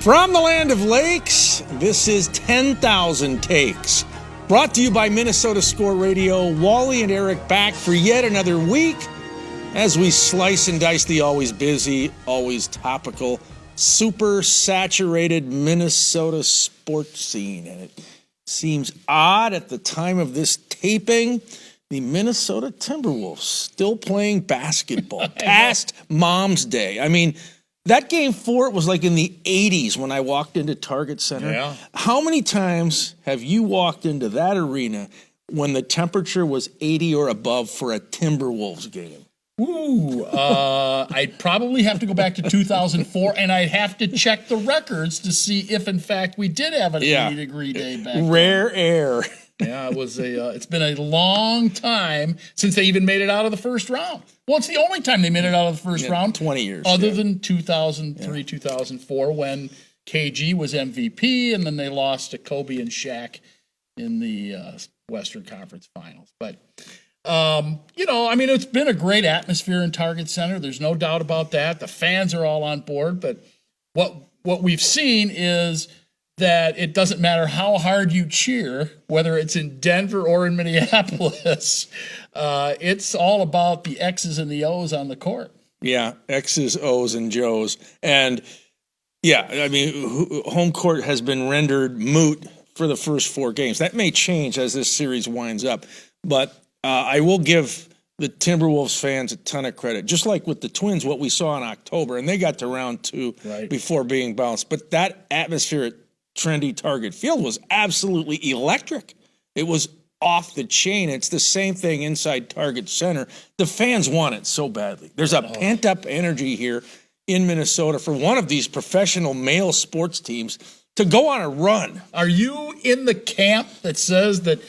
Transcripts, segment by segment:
From the land of lakes, this is 10,000 Takes. Brought to you by Minnesota Score Radio. Wally and Eric back for yet another week as we slice and dice the always busy, always topical, super saturated Minnesota sports scene. And it seems odd at the time of this taping, the Minnesota Timberwolves still playing basketball past Mom's Day. I mean, that Game 4 was like in the 80s when I walked into Target Center. Yeah. How many times have you walked into that arena when the temperature was 80 or above for a Timberwolves game? I'd probably have to go back to 2004, and I'd have to check the records to see if, in fact, we did have an 80-degree day back then. Rare air. Yeah, it was it's been a long time since they even made it out of the first round. Well, it's the only time they made it out of the first round. 20 years. Other than 2003, 2004, when KG was MVP, and then they lost to Kobe and Shaq in the Western Conference Finals. But, it's been a great atmosphere in Target Center. There's no doubt about that. The fans are all on board. But what we've seen is that it doesn't matter how hard you cheer, whether it's in Denver or in Minneapolis, it's all about the X's and the O's on the court. Yeah, X's, O's, and Joe's. And, home court has been rendered moot for the first 4 games. That may change as this series winds up. But I will give the Timberwolves fans a ton of credit. Just like with the Twins, what we saw in October, and they got to round 2 before being bounced. But that atmosphere at trendy Target Field was absolutely electric. It was off the chain. It's the same thing inside Target Center. The fans want it so badly. There's a pent-up energy here in Minnesota for one of these professional male sports teams to go on a run. Are you in the camp that says that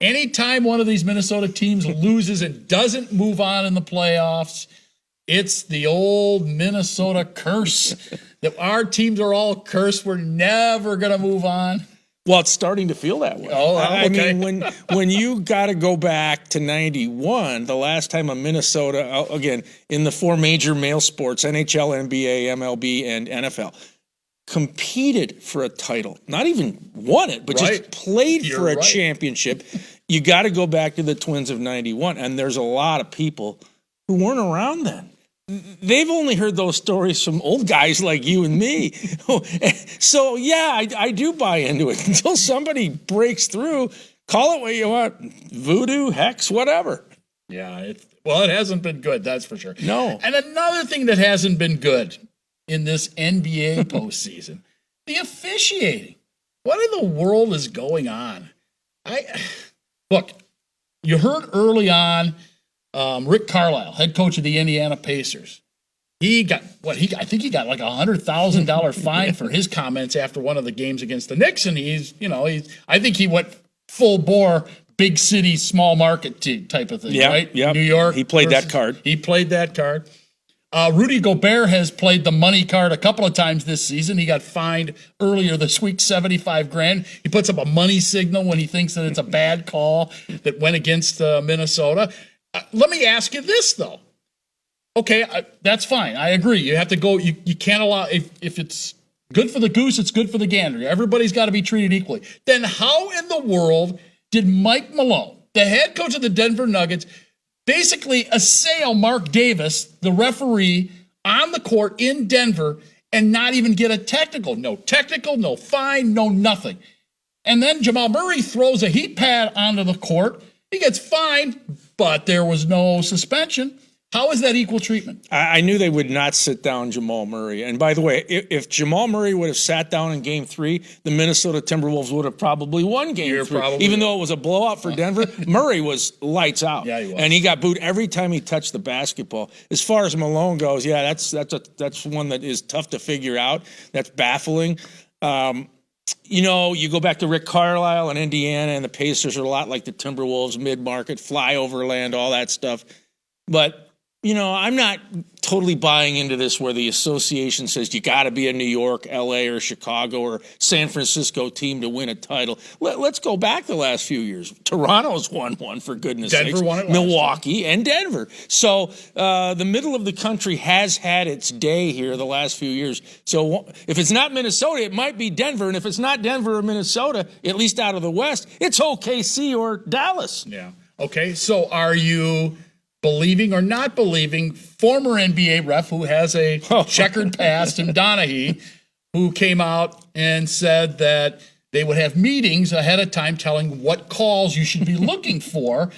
anytime one of these Minnesota teams loses and doesn't move on in the playoffs, it's the old Minnesota curse that our teams are all cursed, we're never going to move on? Well, it's starting to feel that way. I mean, when you got to go back to 91, the last time a Minnesota, again, in the 4 major male sports, NHL, NBA, MLB, and NFL, competed for a title, not even won it, but just played for a championship, you got to go back to the Twins of 91. And there's a lot of people who weren't around then. They've only heard those stories from old guys like you and me. So, yeah, I do buy into it. Until somebody breaks through, call it what you want, voodoo, hex, whatever. Yeah, it hasn't been good, that's for sure. No. And another thing that hasn't been good in this NBA postseason, the officiating. What in the world is going on? Look, you heard early on, Rick Carlisle, head coach of the Indiana Pacers. He got I think he got like $100,000 fine for his comments after one of the games against the Knicks, and I think he went full bore, big city, small market type of thing, right? Yeah, New York. He played that card. He played that card. Rudy Gobert has played the money card a couple of times this season. He got fined earlier this week, $75,000. He puts up a money signal when he thinks that it's a bad call that went against Minnesota. Let me ask you this, though. Okay, that's fine. I agree. You have to go. You can't allow, if it's good for the goose, it's good for the gander. Everybody's got to be treated equally. Then how in the world did Mike Malone, the head coach of the Denver Nuggets, basically assail Mark Davis, the referee, on the court in Denver and not even get a technical? No technical, no fine, no nothing. And then Jamal Murray throws a heat pad onto the court. He gets fined, but there was no suspension. How is that equal treatment? I knew they would not sit down Jamal Murray. And by the way, if Jamal Murray would have sat down in Game 3, the Minnesota Timberwolves would have probably won Game 3. Even though it was a blowout for Denver, Murray was lights out. Yeah, he was. And he got booed every time he touched the basketball. As far as Malone goes, yeah, that's one that is tough to figure out. That's baffling. You go back to Rick Carlisle and Indiana, and the Pacers are a lot like the Timberwolves, mid-market, flyover land, all that stuff. But I'm not totally buying into this where the association says you got to be a New York, LA, or Chicago or San Francisco team to win a title. Let's go back the last few years. Toronto's won one, for goodness sakes. Denver won it last Milwaukee and Denver. So the middle of the country has had its day here the last few years. So if it's not Minnesota, it might be Denver. And if it's not Denver or Minnesota, at least out of the West, it's OKC or Dallas. Yeah. Okay, so are you believing or not believing former NBA ref who has a checkered past in Donahue, who came out and said that they would have meetings ahead of time telling what calls you should be looking for,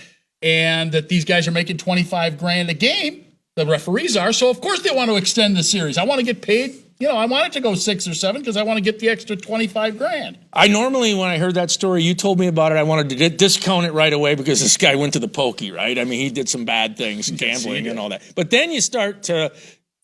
and that these guys are making $25,000 a game, the referees are, so of course they want to extend the series. I want to get paid. I want it to go 6 or 7 because I want to get the extra $25,000. I normally, when I heard that story, you told me about it, I wanted to discount it right away because this guy went to the pokey, right? I mean, he did some bad things, gambling and all that. But then you start to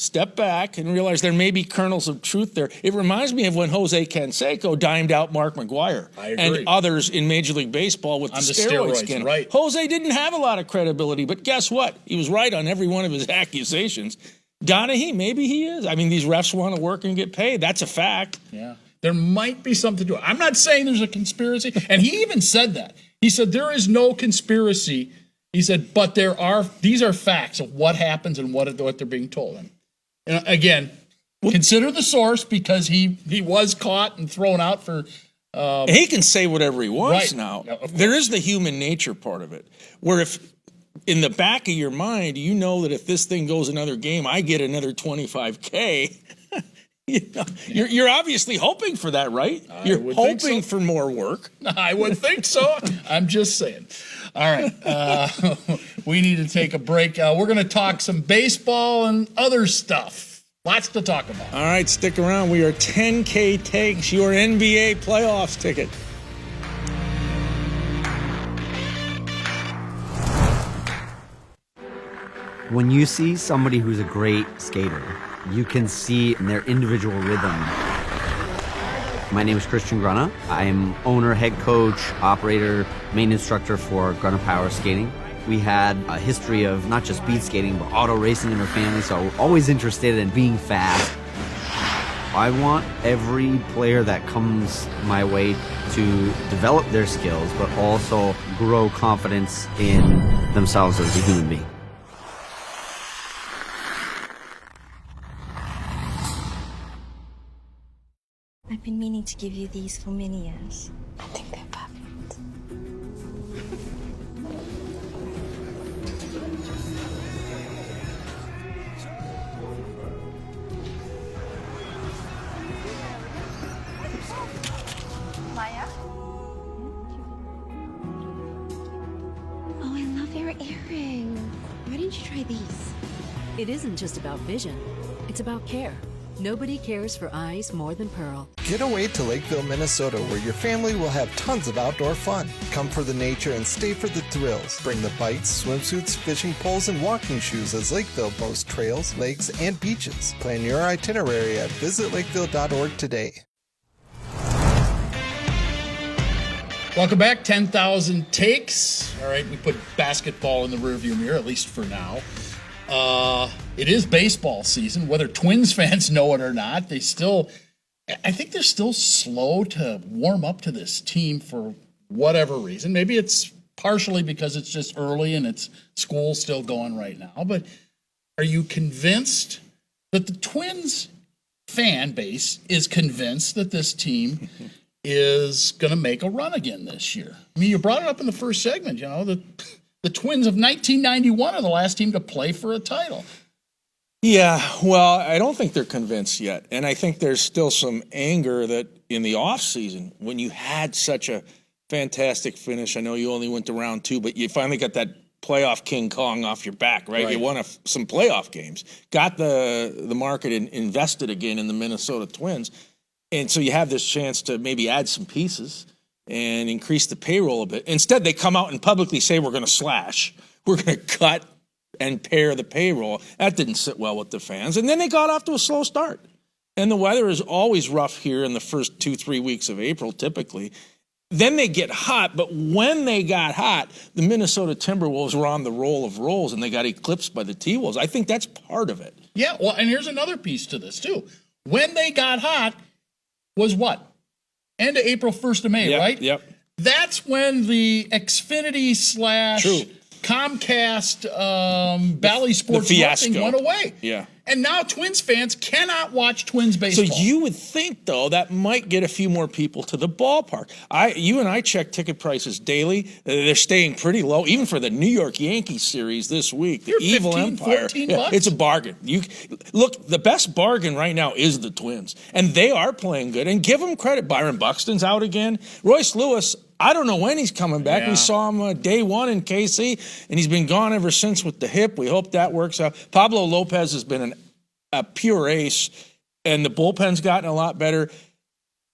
step back and realize there may be kernels of truth there. It reminds me of when Jose Canseco dimed out Mark McGwire and others in Major League Baseball with the steroid scandal. Right. Jose didn't have a lot of credibility, but guess what? He was right on every one of his accusations. Donahue, maybe he is. I mean, these refs want to work and get paid. That's a fact. Yeah. There might be something to it. I'm not saying there's a conspiracy. And he even said that. He said there is no conspiracy. He said, but these are facts of what happens and what they're being told. And again, consider the source because he was caught and thrown out for. He can say whatever he wants right. now. Yeah, there is the human nature part of it, where if in the back of your mind, you know that if this thing goes another game, I get another $25,000. You're obviously hoping for that, right? You're hoping for more work. I would think so. I'm just saying. All right. We need to take a break. We're going to talk some baseball and other stuff. Lots to talk about. All right, stick around. We are 10K Takes, your NBA playoffs ticket. When you see somebody who's a great skater, you can see in their individual rhythm. My name is Christian Grunna. I am owner, head coach, operator, main instructor for Grunna Power Skating. We had a history of not just speed skating, but auto racing in our family, so we're always interested in being fast. I want every player that comes my way to develop their skills, but also grow confidence in themselves as a human being. I've been meaning to give you these for many years. I think they're perfect. Maya? Oh, I love your earring. Why didn't you try these? It isn't just about vision, it's about care. Nobody cares for eyes more than Pearl. Get away to Lakeville, Minnesota, where your family will have tons of outdoor fun. Come for the nature and stay for the thrills. Bring the bikes, swimsuits, fishing poles, and walking shoes as Lakeville boasts trails, lakes, and beaches. Plan your itinerary at visitlakeville.org today. Welcome back. 10,000 Takes. All right, we put basketball in the rearview mirror, at least for now. It is baseball season, whether Twins fans know it or not. I think they're still slow to warm up to this team for whatever reason. Maybe it's partially because it's just early and it's school still going right now. But are you convinced that the Twins fan base is convinced that this team is going to make a run again this year? I mean, you brought it up in the first segment, the Twins of 1991 are the last team to play for a title. Yeah, well, I don't think they're convinced yet. And I think there's still some anger that in the offseason, when you had such a fantastic finish, I know you only went to round 2, but you finally got that playoff King Kong off your back, right? You won some playoff games, got the market invested again in the Minnesota Twins. And so you have this chance to maybe add some pieces and increase the payroll a bit. Instead, they come out and publicly say, we're going to slash. We're going to cut and pare the payroll. That didn't sit well with the fans. And then they got off to a slow start. And the weather is always rough here in the first 2-3 weeks of April, typically. then they get hot, but when they got hot, the Minnesota Timberwolves were on the roll of rolls, and they got eclipsed by the T-Wolves. I think that's part of it. Yeah, well, and here's another piece to this, too. When they got hot was what? End of April, 1st of May, Yep, right? Yep. That's when the Xfinity / True. Comcast Bally Sports fiasco. Marketing went away. Yeah. And now Twins fans cannot watch Twins So baseball. you would think, though, that might get a few more people to the ballpark. You and I check ticket prices daily. They're staying pretty low, even for the New York Yankees series this week. The They're Evil 15, Empire. 14 bucks. It's a bargain. Look, the best bargain right now is the Twins, and they are playing good. And give them credit. Byron Buxton's out again. Royce Lewis, I don't know when he's coming back. Yeah. We saw him day one in KC, and he's been gone ever since with the hip. We hope that works out. Pablo Lopez has been a pure ace, and the bullpen's gotten a lot better.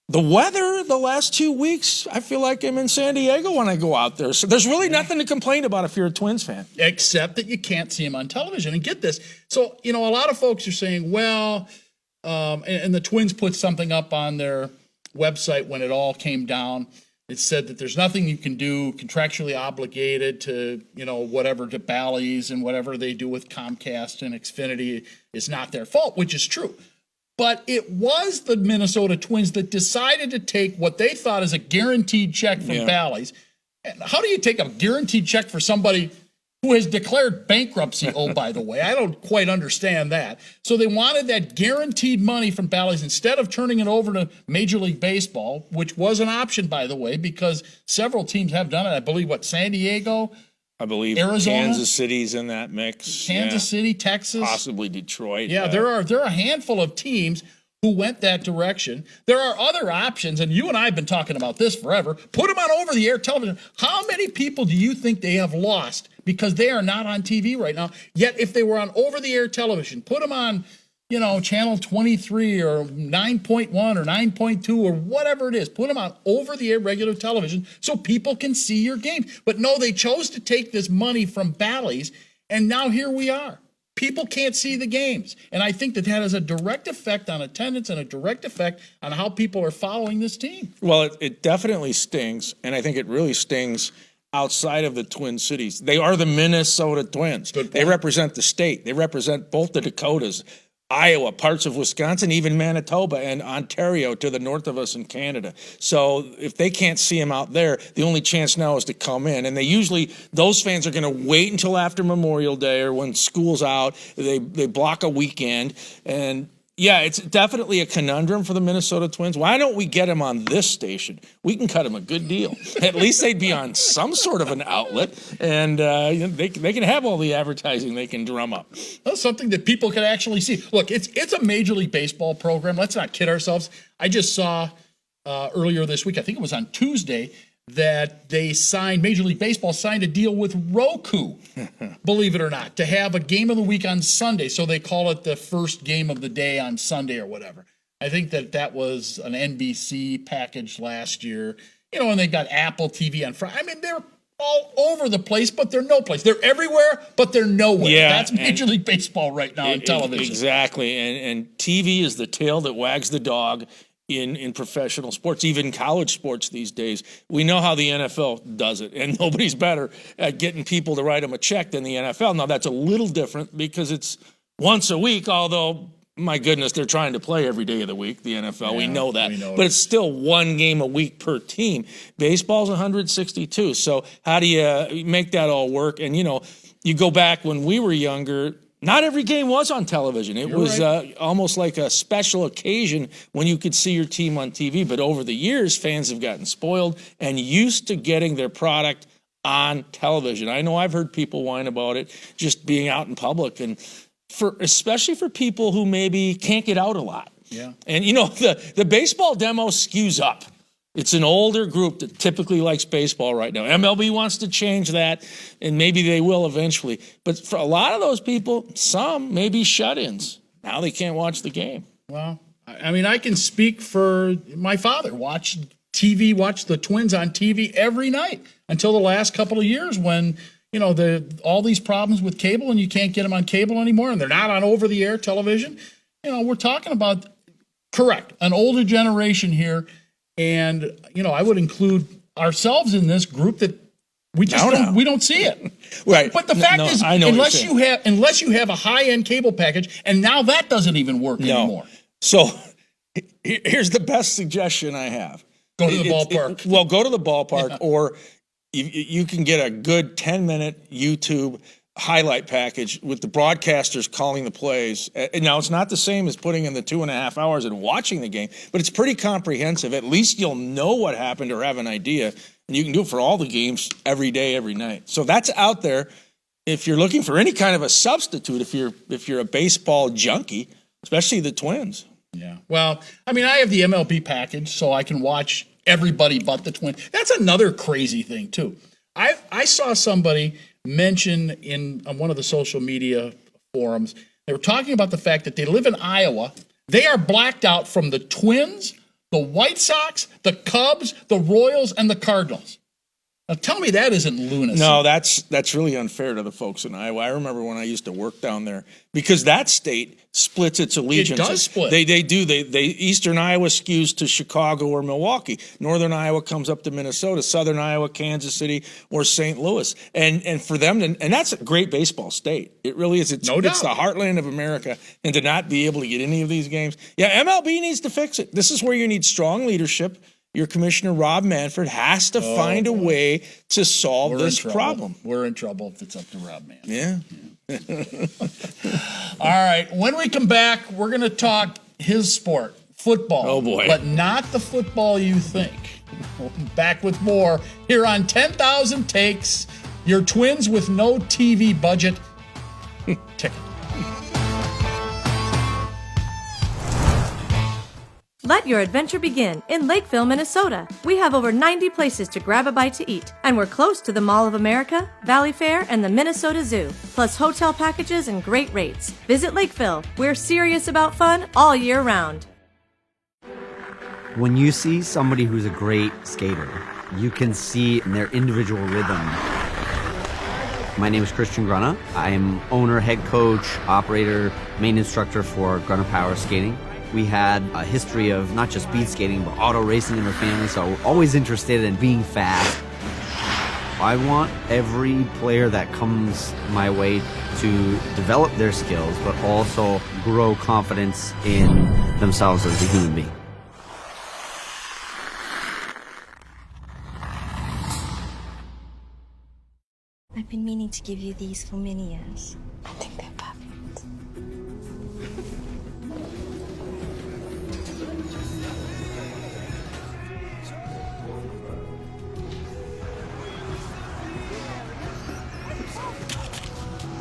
The weather the last 2 weeks, I feel like I'm in San Diego when I go out there. So there's really nothing to complain about if you're a Twins fan. Except that you can't see him on television. And get this. So, a lot of folks are saying, well, and the Twins put something up on their website when it all came down. It said that there's nothing you can do contractually obligated to, whatever, to Bally's and whatever they do with Comcast and Xfinity is not their fault, which is true. But it was the Minnesota Twins that decided to take what they thought is a guaranteed check from Bally's. And how do you take a guaranteed check for somebody who has declared bankruptcy? Oh, by the way, I don't quite understand that. So they wanted that guaranteed money from Bally's instead of turning it over to Major League Baseball, which was an option, by the way, because several teams have done it. I believe, San Diego, I believe Arizona? Kansas City's in that mix. Kansas City, Texas. Possibly Detroit. Yeah, there are a handful of teams who went that direction. There are other options, and you and I have been talking about this forever. Put them on over-the-air television. How many people do you think they have lost because they are not on TV right now? Yet if they were on over-the-air television, put them on, channel 23 or 9.1 or 9.2 or whatever it is. Put them on over-the-air regular television so people can see your games. But no, they chose to take this money from Bally's, and now here we are. People can't see the games. And I think that has a direct effect on attendance and a direct effect on how people are following this team. Well, it definitely stings, and I think it really stings outside of the Twin Cities. They are the Minnesota Twins. They represent the state. They represent both the Dakotas, Iowa, parts of Wisconsin, even Manitoba and Ontario to the north of us in Canada. So if they can't see them out there, the only chance now is to come in. And those fans are going to wait until after Memorial Day or when school's out. They block a weekend. And yeah, it's definitely a conundrum for the Minnesota Twins. Why don't we get them on this station? We can cut them a good deal. At least they'd be on some sort of an outlet, and they can have all the advertising they can drum up. That's something that people can actually see. Look, it's a Major League Baseball program. Let's not kid ourselves. I just saw earlier this week, I think it was on Tuesday, that Major League Baseball signed a deal with Roku, believe it or not, to have a game of the week on Sunday. So they call it the first game of the day on Sunday or whatever. I think that was an NBC package last year, and they got Apple TV on Friday. I mean, they're all over the place, but they're no place. They're everywhere, but they're nowhere. Yeah, that's Major League Baseball right now on television. Exactly. And TV is the tail that wags the dog in professional sports, even college sports these days. We know how the NFL does it, and nobody's better at getting people to write them a check than the NFL. Now, that's a little different because it's once a week, although, my goodness, they're trying to play every day of the week, the NFL. Yeah, we know that. But it's still one game a week per team. Baseball's 162. So how do you make that all work? And, you go back when we were younger, not every game was on television. It was almost like a special occasion when you could see your team on TV. But over the years, fans have gotten spoiled and used to getting their product on television. I know I've heard people whine about it just being out in public, and especially for people who maybe can't get out a lot. Yeah. And, the baseball demo skews up. It's an older group that typically likes baseball right now. MLB wants to change that, and maybe they will eventually. But for a lot of those people, some may be shut-ins. Now they can't watch the game. Well, I mean, I can speak for my father. Watched the Twins on TV every night until the last couple of years when, all these problems with cable and you can't get them on cable anymore and they're not on over-the-air television. We're talking about, correct, an older generation here. And, I would include ourselves in this group that we just we don't see it. Right. But the fact is, I know what unless you're saying. unless you have a high-end cable package, and now that doesn't even work anymore. So here's the best suggestion I have. Go to the ballpark. Well, go to the ballpark, or you can get a good 10-minute YouTube highlight package with the broadcasters calling the plays. Now, it's not the same as putting in the 2.5 hours and watching the game, but it's pretty comprehensive. At least you'll know what happened or have an idea, and you can do it for all the games every day, every night. So that's out there. If you're looking for any kind of a substitute, if you're a baseball junkie, especially the Twins. Yeah. Well, I mean, I have the MLB package, so I can watch everybody but the Twins. That's another crazy thing, too. I saw somebody mention on one of the social media forums, they were talking about the fact that they live in Iowa. They are blacked out from the Twins, the White Sox, the Cubs, the Royals, and the Cardinals. Now, tell me that isn't lunacy. No, that's really unfair to the folks in Iowa. I remember when I used to work down there, because that state splits its allegiances. It does split. They do. They Eastern Iowa skews to Chicago or Milwaukee. Northern Iowa comes up to Minnesota. Southern Iowa, Kansas City, or St. Louis. And for them, and that's a great baseball state. It really is. It's No doubt. It's the heartland of America, and to not be able to get any of these games. Yeah, MLB needs to fix it. This is where you need strong leadership. Your commissioner, Rob Manfred, has to find a way to solve this problem. We're in trouble if it's up to Rob Manfred. Yeah. All right. When we come back, we're going to talk his sport, football. Oh, boy. But not the football you think. Back with more here on 10,000 Takes, your Twins with no TV budget ticket. Let your adventure begin in Lakeville, Minnesota. We have over 90 places to grab a bite to eat, and we're close to the Mall of America, Valley Fair, and the Minnesota Zoo, plus hotel packages and great rates. Visit Lakeville. We're serious about fun all year round. When you see somebody who's a great skater, you can see in their individual rhythm. My name is Christian Grunna. I am owner, head coach, operator, main instructor for Grunna Power Skating. We had a history of not just speed skating, but auto racing in our family, so we're always interested in being fast. I want every player that comes my way to develop their skills, but also grow confidence in themselves as a human being. I've been meaning to give you these for many years. I think they're perfect.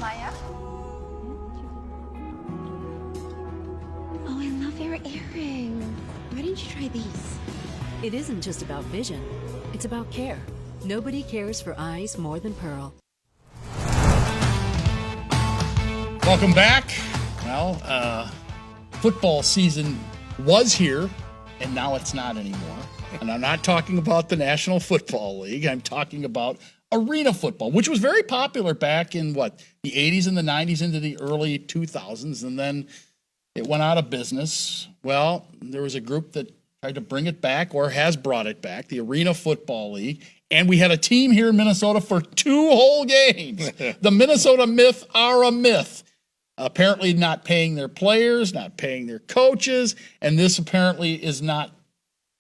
Maya? Oh, I love your earring. Why didn't you try these? It isn't just about vision, it's about care. Nobody cares for eyes more than Pearl. Welcome back. Well, football season was here, and now it's not anymore. And I'm not talking about the National Football League. I'm talking about arena football, which was very popular back in, the 80s and the 90s into the early 2000s, and then it went out of business. Well, there was a group that tried to bring it back or has brought it back, the Arena Football League, and we had a team here in Minnesota for 2 whole games. The Minnesota Myth are a myth. Apparently not paying their players, not paying their coaches, and this apparently is not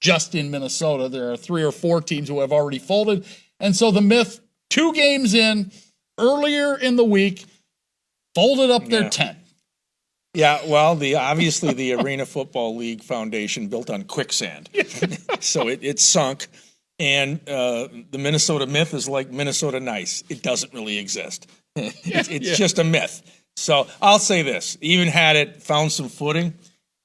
just in Minnesota. There are 3 or 4 teams who have already folded. And so the Myth, 2 games in, earlier in the week, folded up their tent. Yeah, well, obviously the Arena Football League Foundation built on quicksand. So it sunk. And the Minnesota Myth is like Minnesota Nice. It doesn't really exist. It's just a myth. So I'll say this, even had it found some footing,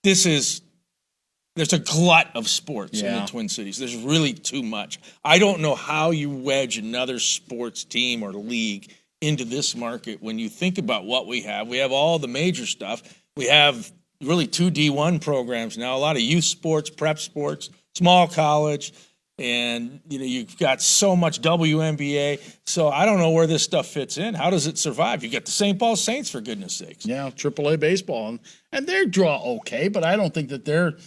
there's a glut of sports in the Twin Cities. There's really too much. I don't know how you wedge another sports team or league into this market when you think about what we have. We have all the major stuff. We have really 2 D1 programs now, a lot of youth sports, prep sports, small college, and you've got so much WNBA. So I don't know where this stuff fits in. How does it survive? You got the St. Paul Saints, for goodness sakes. Yeah, AAA baseball. And they draw okay, but I don't think that they're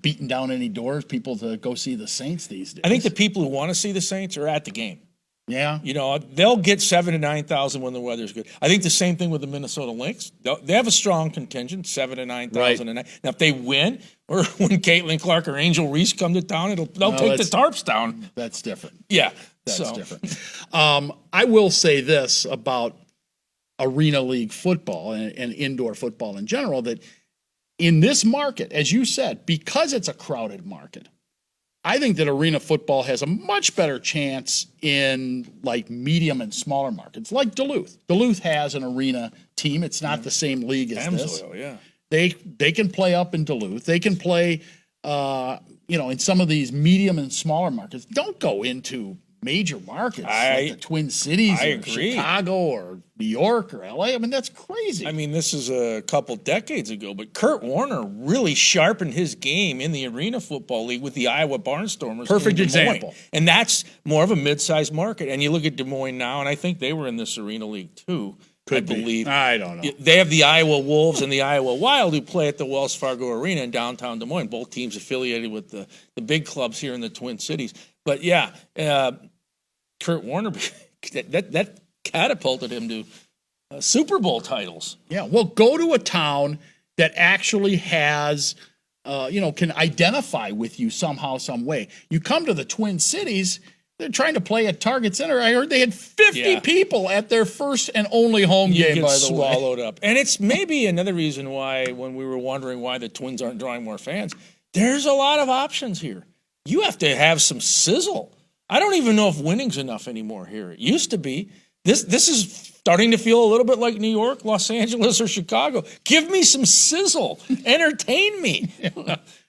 beating down any doors, people to go see the Saints these days. I think the people who want to see the Saints are at the game. Yeah. You know, they'll get 7,000 to 9,000 when the weather's good. I think the same thing with the Minnesota Lynx. They have a strong contingent, 7,000 to 9,000 a night. Now, if they win, or when Caitlin Clark or Angel Reese come to town, they'll take the tarps down. That's different. Yeah, That's different. I will say this about Arena League football and indoor football in general, that in this market, as you said, because it's a crowded market, I think that arena football has a much better chance in like medium and smaller markets, like Duluth. Duluth has an arena team. It's not the same league as this. Amsoil, yeah. They can play up in Duluth. They can play, in some of these medium and smaller markets. Don't go into major markets like the Twin Cities I or agree. Chicago or New York or LA. I mean, that's crazy. I mean, this is a couple decades ago, but Kurt Warner really sharpened his game in the Arena Football League with the Iowa Barnstormers. Perfect in Des Moines. example. And that's more of a mid-sized market. And you look at Des Moines now, and I think they were in this Arena League too. Could be. believe. I don't know. They have the Iowa Wolves and the Iowa Wild who play at the Wells Fargo Arena in downtown Des Moines. Both teams affiliated with the big clubs here in the Twin Cities. But yeah, Kurt Warner, that catapulted him to Super Bowl titles. Yeah, well, go to a town that actually has, can identify with you somehow, some way. You come to the Twin Cities, they're trying to play at Target Center. I heard they had 50 people at their first and only home You game, get by the swallowed way. up. And it's maybe another reason why, when we were wondering why the Twins aren't drawing more fans, there's a lot of options here. You have to have some sizzle. I don't even know if winning's enough anymore here. It used to be. This is starting to feel a little bit like New York, Los Angeles, or Chicago. Give me some sizzle. Entertain me.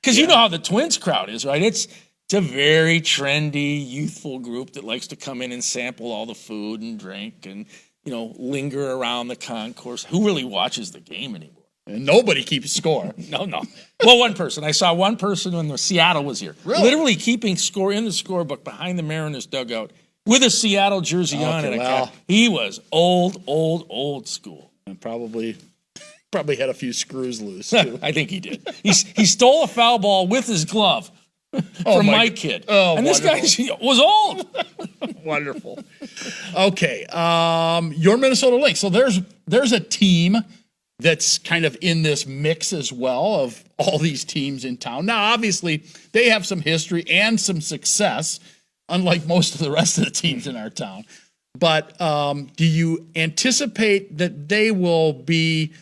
Because you know how the Twins crowd is, right? It's a very trendy, youthful group that likes to come in and sample all the food and drink and, linger around the concourse. Who really watches the game anymore? And nobody keeps score. No. Well, one person. I saw one person when Seattle was here. Really? Literally keeping score in the scorebook behind the Mariners dugout with a Seattle jersey on and a cap. He was old school. And probably had a few screws loose, too. I think he did. He stole a foul ball with his glove from my kid. Oh, and this wonderful. guy was old. Wonderful. Okay, your Minnesota Lynx. So there's a team that's kind of in this mix as well of all these teams in town. Now, obviously, they have some history and some success, unlike most of the rest of the teams in our town. But do you anticipate that they will be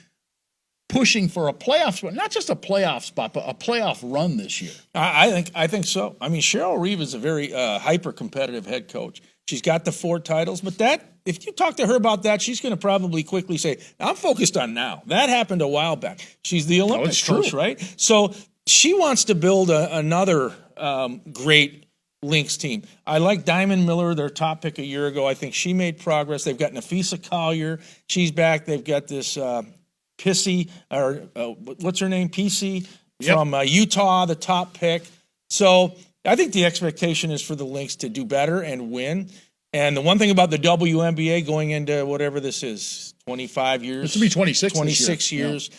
pushing for a playoff spot, not just a playoff spot, but a playoff run this year? I think so. I mean, Cheryl Reeve is a very hyper-competitive head coach. She's got the 4 titles, but if you talk to her about that, she's going to probably quickly say, I'm focused on now. That happened a while back. She's the Olympics coach, right? So she wants to build another great Lynx team. I like Diamond Miller, their top pick a year ago. I think she made progress. They've got Nafisa Collier. She's back. They've got this Pissy, or what's her name? PC from Utah, the top pick. So I think the expectation is for the Lynx to do better and win. And the one thing about the WNBA going into whatever this is, 25 years. This will be 26 26 years. Yeah.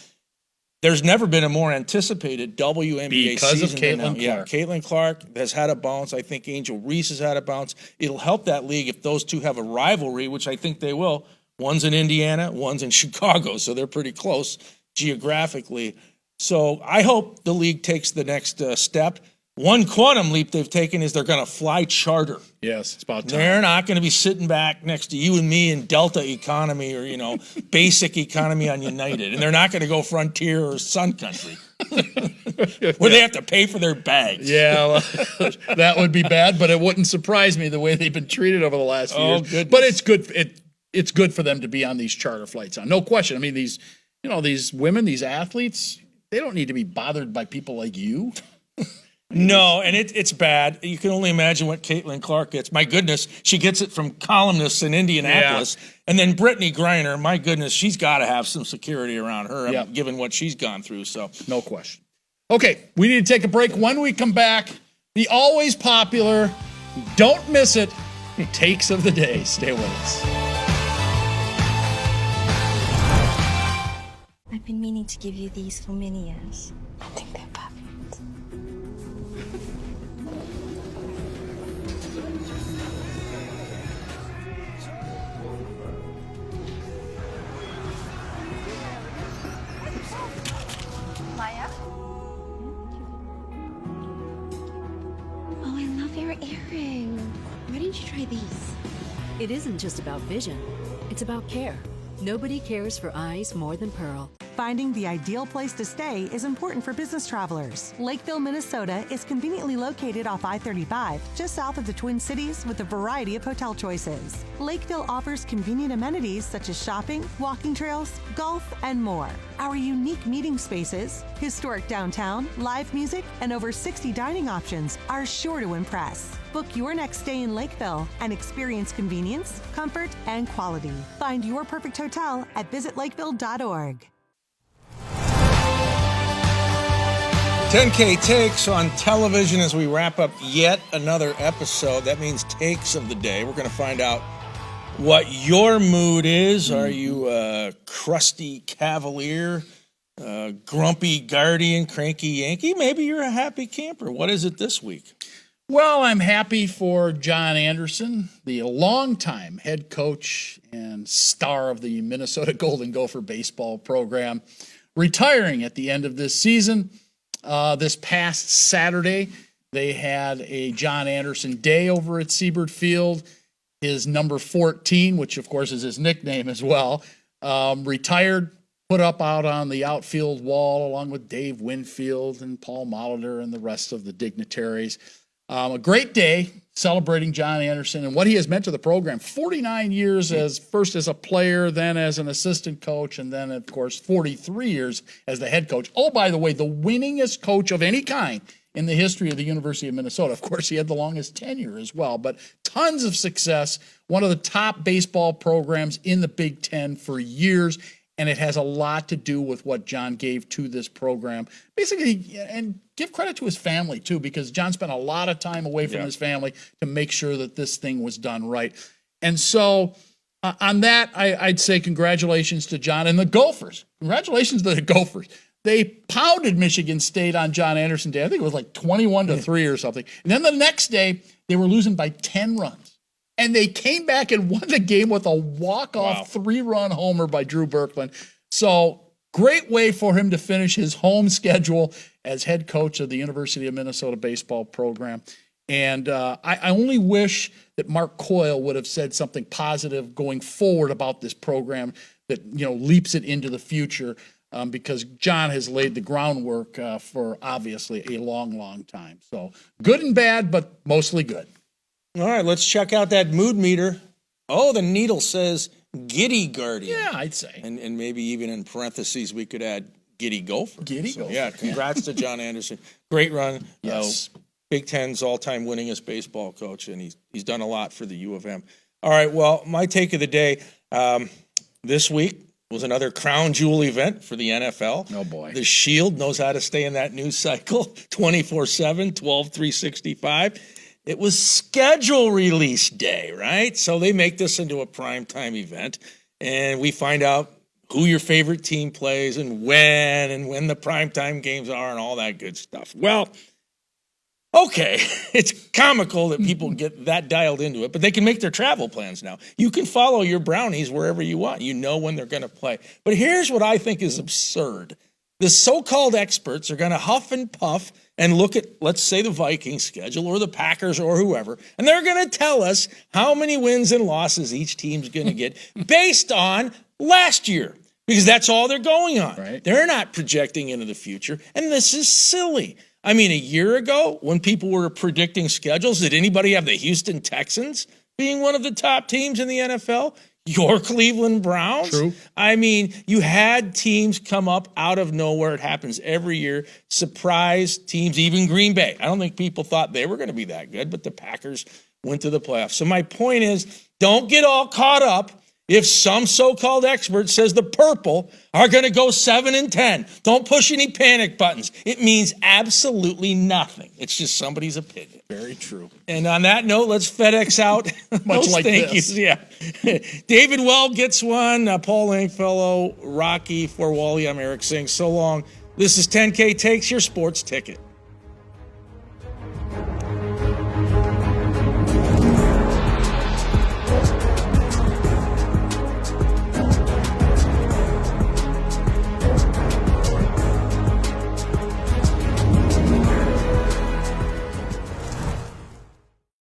There's never been a more anticipated WNBA because season of Caitlin Clark. Yeah, Caitlin Clark has had a bounce. I think Angel Reese has had a bounce. It'll help that league if those two have a rivalry, which I think they will. One's in Indiana, one's in Chicago, so they're pretty close geographically. So I hope the league takes the next step. One quantum leap they've taken is they're going to fly charter. Yes, it's about time. They're not going to be sitting back next to you and me in Delta economy or, basic economy on United. And they're not going to go Frontier or Sun Country where they have to pay for their bags. Yeah, well, that would be bad, but it wouldn't surprise me the way they've been treated over the last few years. Goodness. But it's good. It's good for them to be on these charter flights. No question. I mean, these women, these athletes, they don't need to be bothered by people like you. No, and it's bad. You can only imagine what Caitlin Clark gets. My goodness, she gets it from columnists in Indianapolis. Yeah. And then Brittany Griner, my goodness, she's got to have some security around her, given what she's gone through. So no question. Okay, we need to take a break. When we come back, the always popular, don't miss it, takes of the day. Stay with us. I've been meaning to give you these for many years. I think they're perfect. our earring. Why didn't you try these? It isn't just about vision, it's about care. Nobody cares for eyes more than Pearl. Finding the ideal place to stay is important for business travelers. Lakeville, Minnesota is conveniently located off I-35, just south of the Twin Cities with a variety of hotel choices. Lakeville offers convenient amenities such as shopping, walking trails, golf, and more. Our unique meeting spaces, historic downtown, live music, and over 60 dining options are sure to impress. Book your next stay in Lakeville and experience convenience, comfort, and quality. Find your perfect hotel at visitlakeville.org. 10K Takes on television as we wrap up yet another episode. That means takes of the day. We're going to find out what your mood is. Are you a crusty cavalier, grumpy guardian, cranky Yankee? Maybe you're a happy camper. What is it this week? Well, I'm happy for John Anderson, the longtime head coach and star of the Minnesota Golden Gopher baseball program, retiring at the end of this season. This past Saturday, they had a John Anderson Day over at Siebert Field. His number 14, which of course is his nickname as well, retired, put up out on the outfield wall along with Dave Winfield and Paul Molitor and the rest of the dignitaries. A great day celebrating John Anderson and what he has meant to the program. 49 years first as a player, then as an assistant coach, and then, of course, 43 years as the head coach. Oh, by the way, the winningest coach of any kind in the history of the University of Minnesota. Of course, he had the longest tenure as well, but tons of success. One of the top baseball programs in the Big Ten for years. And it has a lot to do with what John gave to this program. Basically, and give credit to his family, too, because John spent a lot of time away from his family to make sure that this thing was done right. And so on that, I'd say congratulations to John and the Gophers. Congratulations to the Gophers. They pounded Michigan State on John Anderson Day. I think it was like 21-3 or something. And then the next day, they were losing by 10 runs. And they came back and won the game with a walk-off 3-run homer by Drew Berkland. So great way for him to finish his home schedule as head coach of the University of Minnesota baseball program. And I only wish that Mark Coyle would have said something positive going forward about this program that, leaps it into the future because John has laid the groundwork for obviously a long, long time. So good and bad, but mostly good. All right, let's check out that mood meter. Oh, the needle says giddy guardian. Yeah, I'd say. And maybe even in parentheses we could add giddy gopher. Giddy gopher. Yeah, congrats to John Anderson. Great run. Yes. Big Ten's all-time winningest baseball coach, and he's done a lot for the U of M. All right, well, my take of the day this week was another crown jewel event for the NFL. Oh, boy. The Shield knows how to stay in that news cycle 24/7, 12/365. It was schedule release day, right? So they make this into a primetime event, and we find out who your favorite team plays and when the primetime games are and all that good stuff. Well, okay, it's comical that people get that dialed into it, but they can make their travel plans now. You can follow your Brownies wherever you want. You know when they're going to play. But here's what I think is absurd. The so-called experts are going to huff and puff and look at, let's say, the Vikings schedule or the Packers or whoever, and they're going to tell us how many wins and losses each team's going to get based on last year, because that's all they're going on. Right. They're not projecting into the future, and this is silly. I mean, a year ago, when people were predicting schedules, did anybody have the Houston Texans being one of the top teams in the NFL? Your Cleveland Browns? True. I mean, you had teams come up out of nowhere. It happens every year. Surprise teams, even Green Bay. I don't think people thought they were going to be that good, but the Packers went to the playoffs. So my point is, don't get all caught up if some so-called expert says the Purple are going to go 7-10. Don't push any panic buttons. It means absolutely nothing. It's just somebody's opinion. Very true. And on that note, let's FedEx out. Much like thank this. yous. Yeah. David Well gets one. Paul Langfellow, Rocky, for Wally. I'm Eric Singh. So long. This is 10K Takes, your sports ticket.